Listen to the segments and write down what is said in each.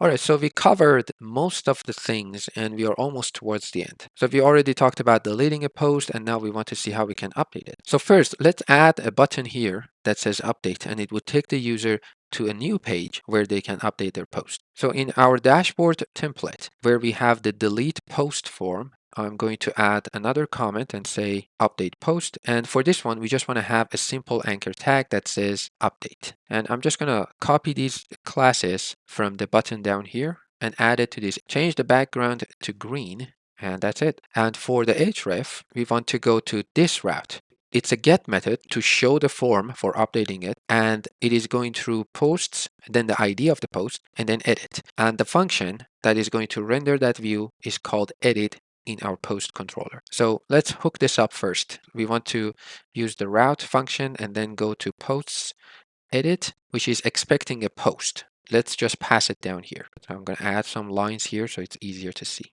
All right, so we covered most of the things and we are almost towards the end. So we already talked about deleting a post and now we want to see how we can update it. So first, let's add a button here that says update, and it would take the user to a new page where they can update their post. So in our dashboard template, where we have the delete post form, I'm going to add another comment and say update post. And for this one, we just want to have a simple anchor tag that says update. And I'm just going to copy these classes from the button down here and add it to this. Change the background to green, and that's it. And for the href, we want to go to this route. It's a get method to show the form for updating it, and it is going through posts, then the ID of the post, and then edit. And the function that is going to render that view is called edit in our post controller. So let's hook this up first. We want to use the route function and then go to posts edit, which is expecting a post. Let's just pass it down here. So I'm going to add some lines here so it's easier to see.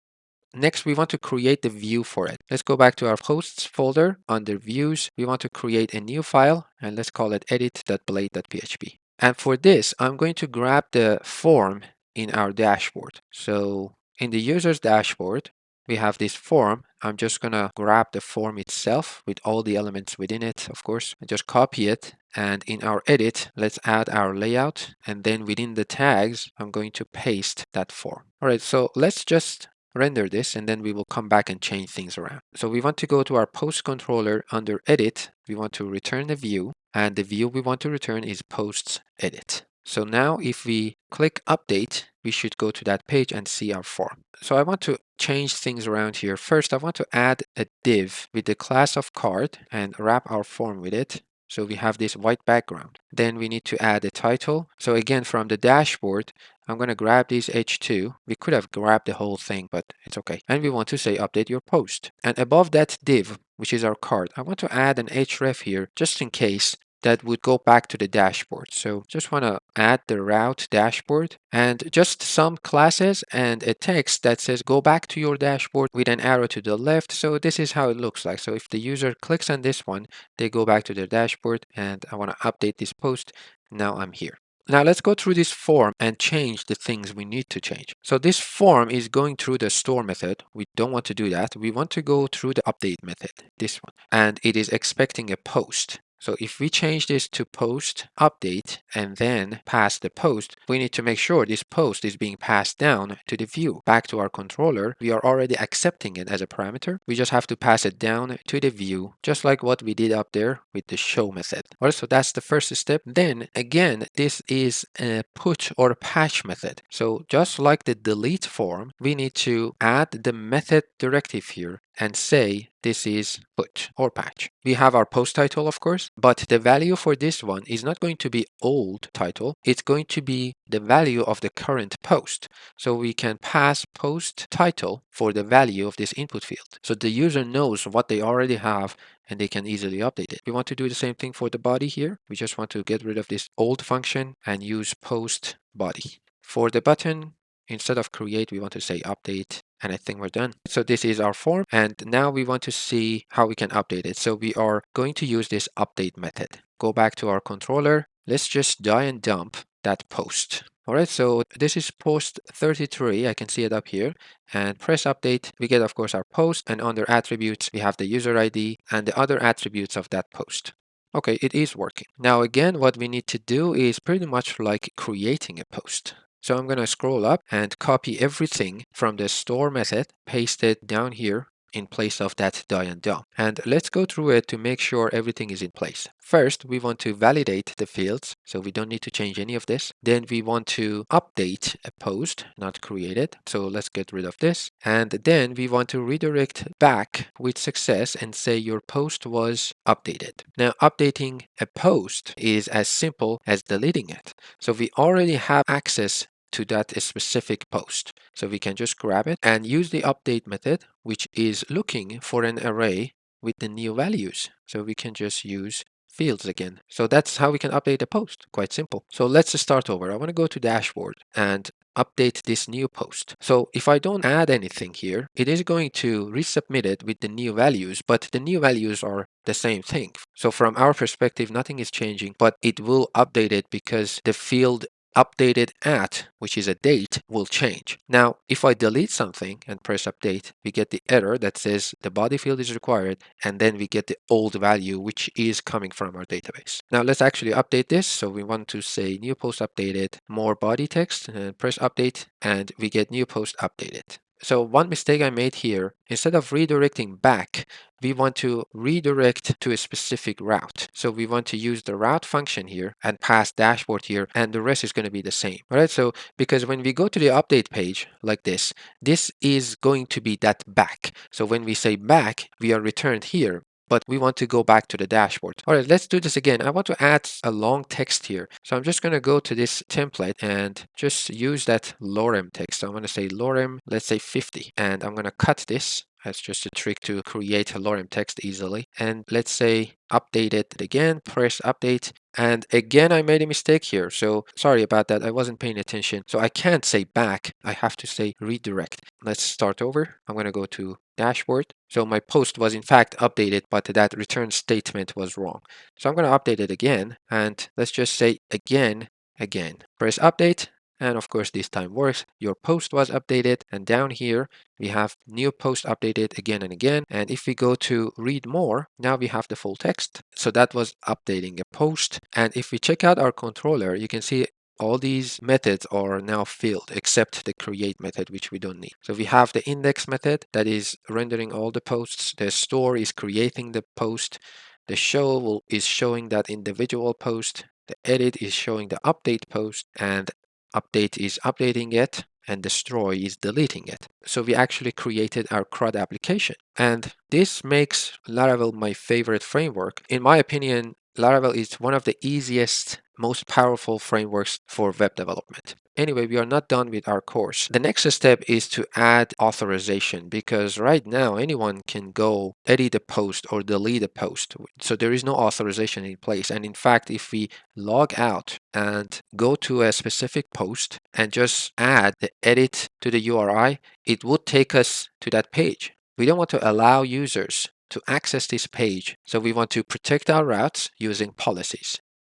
Next, we want to create the view for it. Let's go back to our posts folder. Under views, we want to create a new file and let's call it edit.blade.php. And for this, I'm going to grab the form in our dashboard. So in the user's dashboard, we have this form. I'm just going to grab the form itself with all the elements within it, of course, and just copy it. And in our edit, let's add our layout. And then within the tags, I'm going to paste that form. All right, so let's just render this and then we will come back and change things around. So we want to go to our post controller. Under edit, we want to return the view, and the view we want to return is posts edit. So now if we click update, we should go to that page and see our form. So I want to change things around here. First, I want to add a div with the class of card and wrap our form with it. So we have this white background. Then we need to add a title. So again, from the dashboard, I'm going to grab this H2. We could have grabbed the whole thing, but it's okay. And we want to say update your post. And above that div, which is our card, I want to add an href here just in case that would go back to the dashboard. So just want to add the route dashboard and just some classes and a text that says go back to your dashboard with an arrow to the left. So this is how it looks like. So if the user clicks on this one, they go back to their dashboard, and I want to update this post. Now I'm here. Now let's go through this form and change the things we need to change. So this form is going through the store method. We don't want to do that. We want to go through the update method, this one, and it is expecting a post. So if we change this to post update and then pass the post, we need to make sure this post is being passed down to the view. Back to our controller, we are already accepting it as a parameter. We just have to pass it down to the view, just like what we did up there with the show method. All right, so that's the first step. Then again, this is a put or patch method. So just like the delete form, we need to add the method directive here and say this is put or patch. We have our post title, of course, but the value for this one is not going to be old title. It's going to be the value of the current post. So we can pass post title for the value of this input field. So the user knows what they already have and they can easily update it. We want to do the same thing for the body here. We just want to get rid of this old function and use post body. For the button, instead of create, we want to say update, and I think we're done. So this is our form, and now we want to see how we can update it. So we are going to use this update method. Go back to our controller. Let's just die and dump that post. All right, so this is post 33. I can see it up here, and press update. We get, of course, our post, and under attributes, we have the user ID and the other attributes of that post. Okay, it is working. Now again, what we need to do is pretty much like creating a post. So I'm going to scroll up and copy everything from the store method, paste it down here in place of that die and dump. And let's go through it to make sure everything is in place. First, we want to validate the fields, so we don't need to change any of this. Then we want to update a post, not create it. So let's get rid of this. And then we want to redirect back with success and say your post was updated. Now, updating a post is as simple as deleting it. So we already have access to that specific post. So we can just grab it and use the update method, which is looking for an array with the new values. So we can just use fields again. So that's how we can update a post. Quite simple. So let's start over. I want to go to dashboard and update this new post. So if I don't add anything here, it is going to resubmit it with the new values, but the new values are the same thing. So from our perspective, nothing is changing, but it will update it because the field updated at, which is a date, will change. Now, if I delete something and press update, we get the error that says the body field is required, and then we get the old value, which is coming from our database. Now, let's actually update this. So we want to say new post updated, more body text, and press update, and we get new post updated. So one mistake I made here, instead of redirecting back, we want to redirect to a specific route. So we want to use the route function here and pass dashboard here, and the rest is going to be the same. All right. So because when we go to the update page like this is going to be that back. So when we say back, we are returned here, but we want to go back to the dashboard. All right, let's do this again. I want to add a long text here. So I'm just going to go to this template and just use that lorem text. So I'm going to say lorem, let's say 50, and I'm going to cut this. That's just a trick to create a lorem text easily. And let's say update it again, press update. And again, I made a mistake here. So sorry about that. I wasn't paying attention. So I can't say back. I have to say redirect. Let's start over. I'm going to go to dashboard. So my post was in fact updated, but that return statement was wrong. So I'm going to update it again. And let's just say again. Press update. And of course, this time works. Your post was updated. And down here, we have new post updated again and again. And if we go to read more, now we have the full text. So that was updating a post. And if we check out our controller, you can see all these methods are now filled except the create method, which we don't need. So we have the index method that is rendering all the posts. The store is creating the post. The show is showing that individual post. The edit is showing the update post, and update is updating it, and destroy is deleting it. So we actually created our CRUD application. And this makes Laravel my favorite framework. In my opinion, Laravel is one of the easiest, most powerful frameworks for web development. Anyway, we are not done with our course. The next step is to add authorization, because right now anyone can go edit a post or delete a post. So there is no authorization in place. And in fact, if we log out and go to a specific post and just add the edit to the URI, it would take us to that page. We don't want to allow users to access this page. So we want to protect our routes using policies.